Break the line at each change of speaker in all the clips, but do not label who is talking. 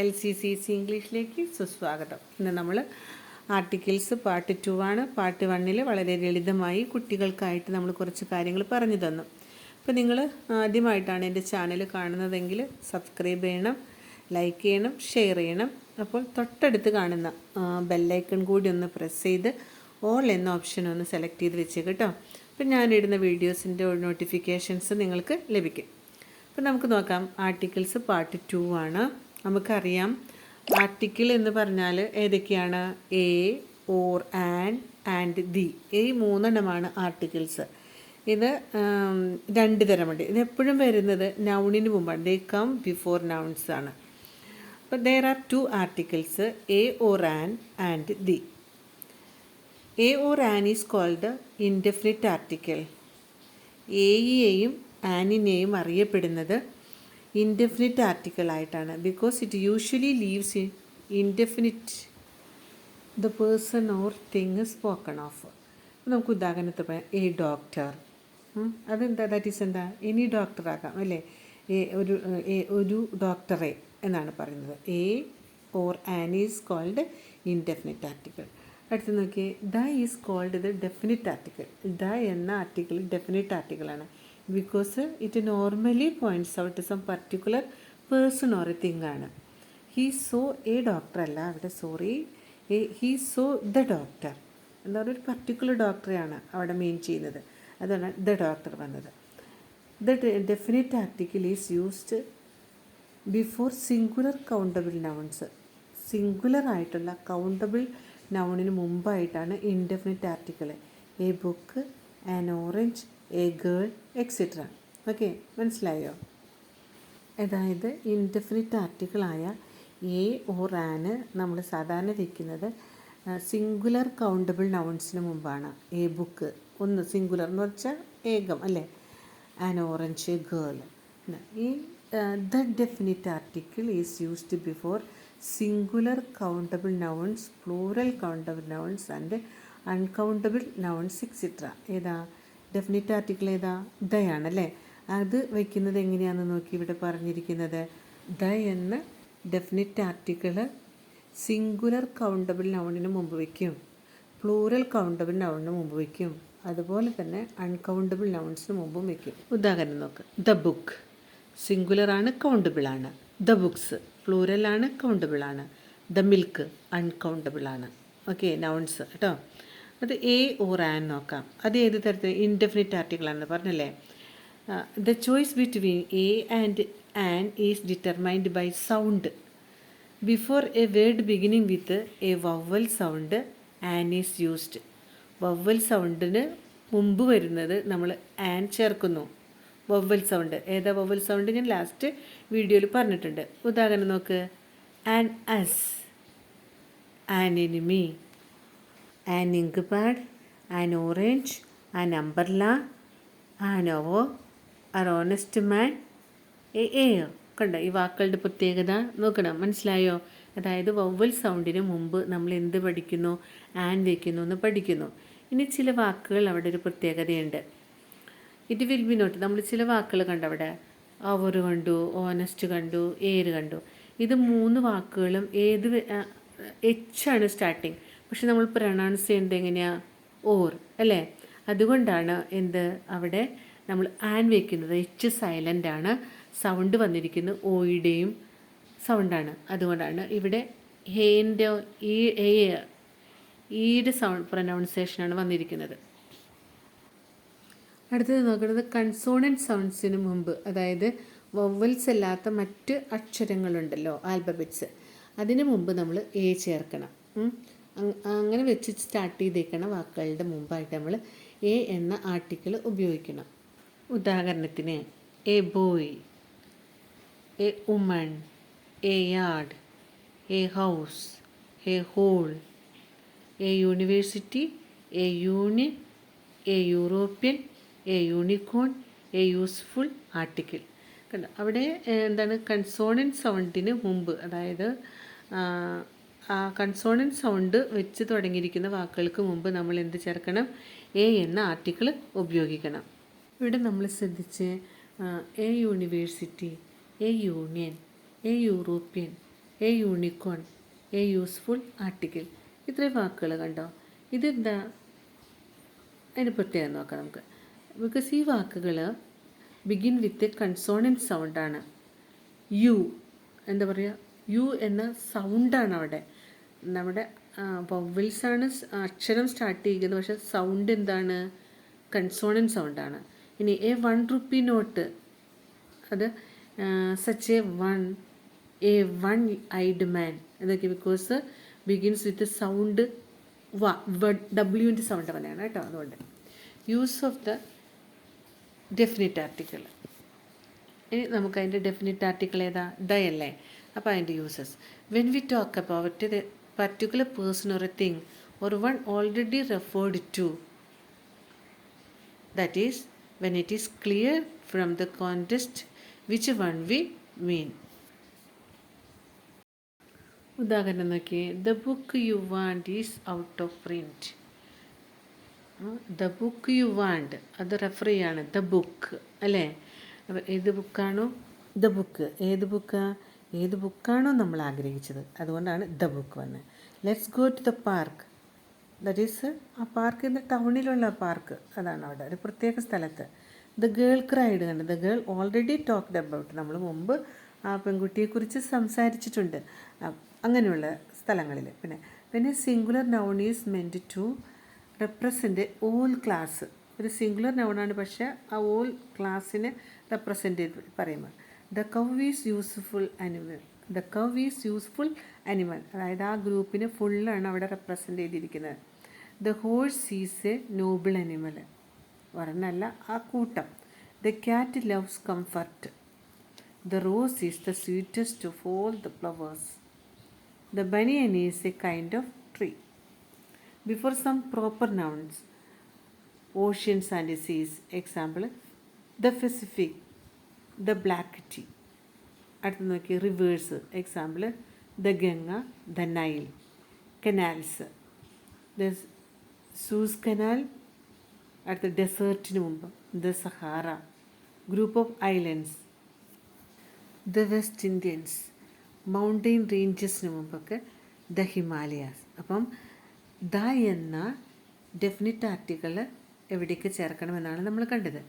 LCCC ഇംഗ്ലീഷിലേക്ക് സുസ്വാഗതം. ഇന്ന് നമ്മൾ ആർട്ടിക്കിൾസ് പാർട്ട് 2 ആണ്. പാർട്ട് 1 വളരെ ലളിതമായി കുട്ടികൾക്കായിട്ട് നമ്മൾ കുറച്ച് കാര്യങ്ങൾ പറഞ്ഞു തന്നു. അപ്പോൾ നിങ്ങൾ ആദ്യമായിട്ടാണ് എൻ്റെ ചാനൽ കാണുന്നതെങ്കിൽ സബ്സ്ക്രൈബ് ചെയ്യണം, ലൈക്ക് ചെയ്യണം, ഷെയർ ചെയ്യണം. അപ്പോൾ തൊട്ടടുത്ത് കാണുന്ന ബെല്ലൈക്കൺ കൂടി ഒന്ന് പ്രസ് ചെയ്ത് ഓൾ എന്ന ഓപ്ഷൻ ഒന്ന് സെലക്ട് ചെയ്ത് വെച്ചേക്ക് കേട്ടോ. അപ്പോൾ ഞാനിടുന്ന വീഡിയോസിൻ്റെ നോട്ടിഫിക്കേഷൻസ് നിങ്ങൾക്ക് ലഭിക്കും. അപ്പോൾ നമുക്ക് നോക്കാം. ആർട്ടിക്കിൾസ് പാർട്ട് 2 ആണ്. നമുക്കറിയാം ആർട്ടിക്കിൾ എന്ന് പറഞ്ഞാൽ ഏതൊക്കെയാണ്? A, or, and the. ഈ മൂന്നെണ്ണമാണ് ആർട്ടിക്കിൾസ്. ഇത് രണ്ട് തരമുണ്ട്. ഇത് എപ്പോഴും വരുന്നത് നൗണിന് മുമ്പാണ്. ദേ കം ബിഫോർ നൗൺസ് ആണ്. അപ്പോൾ there are 2 articles, a, or, and the. A or an is called indefinite article. എയെയും ആനിനെയും അറിയപ്പെടുന്നത് ഇൻഡെഫിനിറ്റ് ആർട്ടിക്കിൾ ആയിട്ടാണ്. Because it usually leaves indefinite the person or thing spoken of. നമുക്ക് ഉദാഹരണത്തിന് പറയാം, a doctor. അതെന്താ? ദാറ്റ് ഈസ് എന്താ? Any doctor ആകാം അല്ലേ? ഒരു ഡോക്ടറെ എന്നാണ് പറയുന്നത്. A or an is called indefinite article. അടുത്ത് നോക്കിയേ, the is called the definite article. The എന്ന ആർട്ടിക്കിൾ ഡെഫിനിറ്റ് ആർട്ടിക്കിളാണ്. Because it normally points out some particular person or a thing he. Saw a എ ഡോക്ടർ അല്ല അവിടെ, sorry, he saw the doctor. എന്താ പറയുക, ഒരു പർട്ടിക്കുലർ ഡോക്ടറെയാണ് അവിടെ മീൻ ചെയ്യുന്നത്. അതാണ് ദ ഡോക്ടർ വന്നത്. The definite article is used before singular countable nouns. Singular ആയിട്ടുള്ള കൗണ്ടബിൾ നൗണിന് മുമ്പായിട്ടാണ് indefinite article. A book, an orange, a girl, etcetera. Okay, മനസ്സിലായോ? അതായത് ഇൻഡെഫിനിറ്റ് ആർട്ടിക്കിളായ എ ഓർ ആന് നമ്മൾ സാധാരണ വയ്ക്കുന്നത് സിംഗുലർ കൗണ്ടബിൾ നൗൺസിന് മുമ്പാണ്. എ ബുക്ക്, ഒന്ന് സിംഗുലർ എന്ന് വെച്ചാൽ ഏകം അല്ലേ? An orange, girl. ഈ the definite article is used before singular countable nouns, plural countable nouns and uncountable nouns etcetera. ഏതാ ഡെഫിനിറ്റ് ആർട്ടിക്കിൾ? ഏതാ? ദയാണല്ലേ. അത് വയ്ക്കുന്നത് എങ്ങനെയാണെന്ന് നോക്കി. ഇവിടെ പറഞ്ഞിരിക്കുന്നത് ദ എന്ന ഡെഫിനിറ്റ് ആർട്ടിക്കിൾ സിംഗുലർ കൗണ്ടബിൾ നൗണിന് മുമ്പ് വയ്ക്കും, പ്ലൂറൽ കൗണ്ടബിൾ നൗണിന് മുമ്പ് വയ്ക്കും, അതുപോലെ തന്നെ അൺകൗണ്ടബിൾ നൗൺസിന് മുമ്പും വയ്ക്കും. ഉദാഹരണം നോക്ക്. ദ ബുക്ക് സിംഗുലറാണ്, കൗണ്ടബിളാണ്. ദ ബുക്സ് പ്ലൂറലാണ്, കൗണ്ടബിളാണ്. ദ മിൽക്ക് അൺകൗണ്ടബിളാണ്. ഓക്കെ, നൗൺസ് കേട്ടോ. അത് എ ഓർ ആൻ നോക്കാം. അത് ഏത് തരത്തിൽ? ഇൻഡെഫിനിറ്റ് ആർട്ടിക്കിളാണെന്ന് പറഞ്ഞല്ലേ. The choice between a and an is determined by sound. Before a word beginning with a vowel sound an is used. Vowel സൗണ്ടിന് മുമ്പ് വരുന്നത് നമ്മൾ ആൻ ചേർക്കുന്നു. വവൽ സൗണ്ട് ഏതാ? വവൽ സൗണ്ട് ഞാൻ ലാസ്റ്റ് വീഡിയോയിൽ പറഞ്ഞിട്ടുണ്ട്. ഉദാഹരണം നോക്ക്. An ass, an enemy, an ink pad, an orange, an umbrella, an ഓവോ, ആൻ ഓണസ്റ്റ് മാൻ, എ. കണ്ടോ ഈ വാക്കുകളുടെ പ്രത്യേകത? നോക്കണം, മനസ്സിലായോ? അതായത് വവൽ സൗണ്ടിന് മുമ്പ് നമ്മൾ എന്ത് പഠിക്കുന്നു? ആൻ വയ്ക്കുന്നു എന്ന് പഠിക്കുന്നു. ഇനി ചില വാക്കുകൾ അവിടെ ഒരു പ്രത്യേകതയുണ്ട്. It will be note. നമ്മൾ ചില വാക്കുകൾ കണ്ടു അവിടെ. അവർ കണ്ടു, ഓണസ്റ്റ് കണ്ടു, ഏര് കണ്ടു. ഇത് 3 വാക്കുകളും ഏത് എച്ചാണ് സ്റ്റാർട്ടിങ്. പക്ഷെ നമ്മൾ പ്രൊനൗൺസ് ചെയ്യുന്നത് എങ്ങനെയാണ്? ഓർ അല്ലേ? അതുകൊണ്ടാണ് എന്ത് അവിടെ നമ്മൾ ആൻ വയ്ക്കുന്നത്. എച്ച് സൈലൻ്റ് ആണ്. സൗണ്ട് വന്നിരിക്കുന്നത് ഓയുടെയും സൗണ്ടാണ്. അതുകൊണ്ടാണ് ഇവിടെ ഹേൻ്റെ ഈയുടെ സൗണ്ട് പ്രൊനൗൺസിയേഷനാണ് വന്നിരിക്കുന്നത്. അടുത്തത് നോക്കുന്നത് കൺസോണൻറ്റ് സൗണ്ട്സിന് മുമ്പ്, അതായത് വവൽസ് അല്ലാത്ത മറ്റ് അക്ഷരങ്ങളുണ്ടല്ലോ, ആൽഫബറ്റ്സ്, അതിന് മുമ്പ് നമ്മൾ എ ചേർക്കണം. അങ്ങനെ വെച്ച് സ്റ്റാർട്ട് ചെയ്തേക്കണ വാക്കുകളുടെ മുമ്പായിട്ട് നമ്മൾ എ എന്ന ആർട്ടിക്കിൾ ഉപയോഗിക്കണം. ഉദാഹരണത്തിന് a boy, a woman, a yard, a house, a hole, a university, a union, a European, a unicorn, a useful article. കണ്ടോ അവിടെ എന്താണ്? കൺസോണൻറ്റ് സൗണ്ടിന് മുമ്പ്, അതായത് ആ കൺസോണൻറ്റ് സൗണ്ട് വെച്ച് തുടങ്ങിയിരിക്കുന്ന വാക്കുകൾക്ക് മുമ്പ് നമ്മൾ എന്ത് ചേർക്കണം? എ എന്ന ആർട്ടിക്കിൾ ഉപയോഗിക്കണം. ഇവിടെ നമ്മൾ ശ്രദ്ധിച്ച് A university, a union, a European, a unicorn, a useful article. ഇത്രയും വാക്കുകൾ കണ്ടോ. ഇതെന്താ അതിന് പ്രത്യേകം നോക്കാം നമുക്ക്. ബിക്കോസ് ഈ വാക്കുകൾ ബിഗിൻ വിത്ത് എ കൺസോണൻറ്റ് സൗണ്ടാണ്. യു എന്താ പറയുക, യു എന്ന സൗണ്ടാണ് അവിടെ. നമ്മുടെ വവ്വൽസാണ് അക്ഷരം സ്റ്റാർട്ട് ചെയ്യുന്നത്, പക്ഷേ സൗണ്ട് എന്താണ്, കൺസോണൻറ്റ് സൗണ്ടാണ്. ഇനി എ 1 rupee നോട്ട്, അത് such a one eyed man എന്നൊക്കെ ബിക്കോസ് ബിഗിൻസ് വിത്ത് സൗണ്ട് ഡബ്ല്യുവിൻ്റെ സൗണ്ട് പോലെയാണ് കേട്ടോ. അതുകൊണ്ട് use of the definite article. ഇനി നമുക്ക് അതിൻ്റെ ഡെഫിനിറ്റ് ആർട്ടിക്കിൾ ഏതാ, ദ അല്ലേ. അപ്പോൾ അതിൻ്റെ uses, when we talk about the particular person or a thing or one already referred to, that is when it is clear from the context which one we mean. ഉദാഹരണം നോക്കിയേ, the book you want is out of print. The book you want അത് refer ചെയ്യാണ്, the book അല്ലേ. അപ്പോൾ ഏത് ബുക്കാണോ, the book ഏത് ബുക്കാണോ നമ്മൾ ആഗ്രഹിച്ചത്, അതുകൊണ്ടാണ് ദ ബുക്ക് വന്നത്. Let's go to the park, that is ആ പാർക്ക് ഇന്ന് ടൗണിലുള്ള പാർക്ക്, അതാണ് അവിടെ ഒരു പ്രത്യേക സ്ഥലത്ത്. ദ ഗേൾ ക്രൈഡ് കണ്ട്, the girl already talked about, നമ്മൾ മുമ്പ് ആ പെൺകുട്ടിയെക്കുറിച്ച് സംസാരിച്ചിട്ടുണ്ട് അങ്ങനെയുള്ള സ്ഥലങ്ങളിൽ. പിന്നെ singular noun is meant to represent all class. ഒരു സിംഗുലർ നൗണാണ്, പക്ഷേ ആ ഓൾ ക്ലാസ്സിനെ റെപ്രസെൻറ്റ് ചെയ്ത് പറയുമ്പോൾ. The cow is useful animal, അതായത് ആ ഗ്രൂപ്പിനെ ഫുള്ളാണ് അവിടെ റെപ്രസെൻറ്റ് ചെയ്തിരിക്കുന്നത്. The horse is a noble animal, ഒരെണ്ണമല്ല ആ കൂട്ടം. The cat loves comfort. The rose is the sweetest of all the flowers. The banyan is a kind of tree. Before some proper nouns, oceans and seas, example the Pacific, the Black Sea. അടുത്ത് നോക്കി rivers, example the Ganga, the Nile. Canals, the Suez canal, അടുത്ത ഡെസേർട്ടിന് മുമ്പ് the Sahara. Group of islands, the West Indians. Mountain റേഞ്ചസിന് മുമ്പൊക്കെ the Himalayas. അപ്പം the എന്ന definite article എവിടേക്ക് ചേർക്കണമെന്നാണ് നമ്മൾ കണ്ടത്.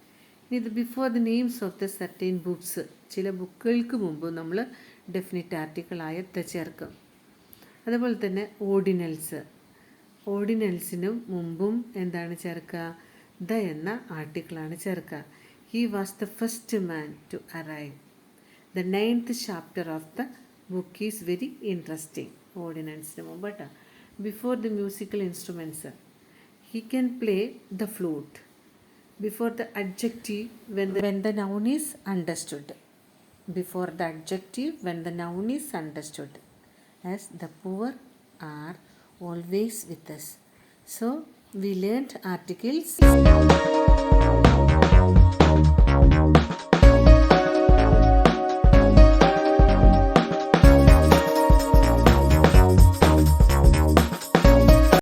ഇനി ഇത് before the names of the certain books, ചില ബുക്കുകൾക്ക് മുമ്പ് നമ്മൾ ഡെഫിനിറ്റ് ആർട്ടിക്കിളായ ദ ചേർക്കും. അതുപോലെ തന്നെ ഓർഡിനൽസിനും മുമ്പും എന്താണ് ചേർക്കുക, ദ എന്ന ആർട്ടിക്കിളാണ് ചേർക്കുക. He was the first man to arrive. The 9th chapter of the book is very interesting. ഓർഡിനൻസിന് മുമ്പ് കേട്ടോ. Before the musical instruments, he can play the flute. Before the adjective when the noun is understood. Before the adjective when the noun is understood. As the poor are always with us. So we learnt articles.